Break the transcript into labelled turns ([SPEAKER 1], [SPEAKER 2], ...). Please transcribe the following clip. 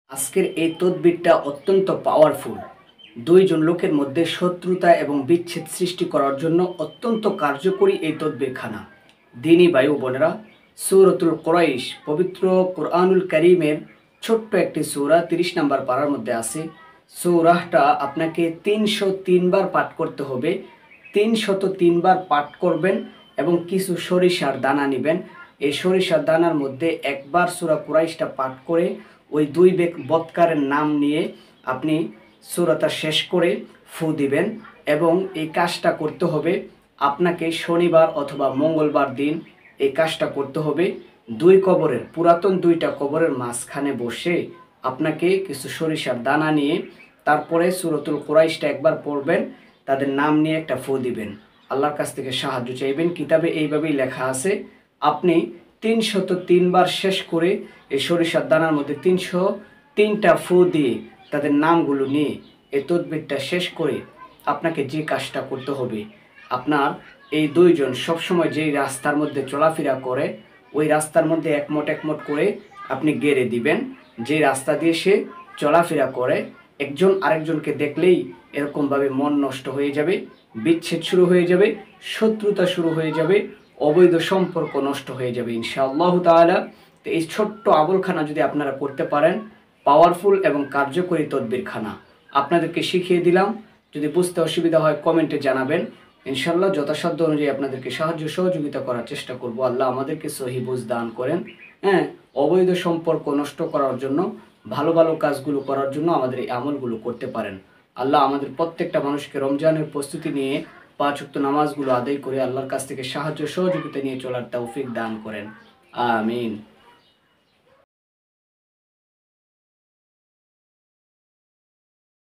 [SPEAKER 1] আজকের এই তদবিরটা অত্যন্ত পাওয়ারফুল। দুইজন লোকের মধ্যে শত্রুতা এবং বিচ্ছেদ সৃষ্টি করার জন্য অত্যন্ত কার্যকরী এই তদবিরখানা। দিনী ভাই ও বোনেরা, সূরাতুল কুরাইশ পবিত্র কোরআনুল কারীমের ছোট্ট একটি সূরা 30 নম্বর পারার মধ্যে আছে। সূরাটা আপনাকে 303 বার পাঠ করতে হবে। 303 বার পাঠ করবেন এবং কিছু সরিষার দানা নেবেন। এই সরিষার দানার মধ্যে একবার সূরা কুরাইশটা পাঠ করে ওই দুই বৎকারের নাম নিয়ে আপনি সূরাটা শেষ করে ফু দিবেন এবং এই কাজটা করতে হবে আপনাকে শনিবার অথবা মঙ্গলবার দিন এই কাজটা করতে হবে। দুই কবরের পুরাতন দুইটা কবরের মাঝখানে বসে আপনাকে কিছু সরিষার দানা নিয়ে তারপরে সূরাতুল কুরাইশটা একবার পড়বেন, তাদের নাম নিয়ে একটা ফু দিবেন, আল্লাহর কাছ থেকে সাহায্য চাইবেন। কিতাবে এইভাবেই লেখা আছে, আপনি 303 বার শেষ করে এই সরিষার দানার মধ্যে 303টা ফু দিয়ে তাদের নামগুলো নিয়ে এই তদবিরটা শেষ করে আপনাকে যে কাজটা করতে হবে, আপনার এই দুইজন সবসময় যেই রাস্তার মধ্যে চলাফেরা করে ওই রাস্তার মধ্যে একমট একমট করে আপনি গেড়ে দিবেন। যে রাস্তা দিয়ে সে চলাফেরা করে একজন আরেকজনকে দেখলেই এরকমভাবে মন নষ্ট হয়ে যাবে, বিচ্ছেদ শুরু হয়ে যাবে, শত্রুতা শুরু হয়ে যাবে, অবৈধ সম্পর্ক নষ্ট হয়ে যাবে ইনশাআল্লাহ তাআলা। তো এই ছোট্ট আমলখানা যদি আপনারা করতে পারেন, পাওয়ারফুল এবং কার্যকরী তদবিরখানা আপনাদেরকে শিখিয়ে দিলাম। যদি বুঝতে অসুবিধা হয় কমেন্টে জানাবেন, ইনশাআল্লাহ যথাসাধ্য অনুযায়ী আপনাদেরকে সাহায্য সহযোগিতা করার চেষ্টা করব। আল্লাহ আমাদেরকে সহি বুঝ দান করেন। অবৈধ সম্পর্ক নষ্ট করার জন্য, ভালো ভালো কাজগুলো করার জন্য আমাদের এই আমলগুলো করতে পারেন। আল্লাহ আমাদের প্রত্যেকটা মানুষকে রমজানের প্রস্তুতি নিয়ে 5 ওয়াক্ত নামাজগুলো আদায় করে আল্লাহর কাছ থেকে সাহায্য সহযোগিতা নিয়ে চলার তৌফিক দান করেন। আমিন।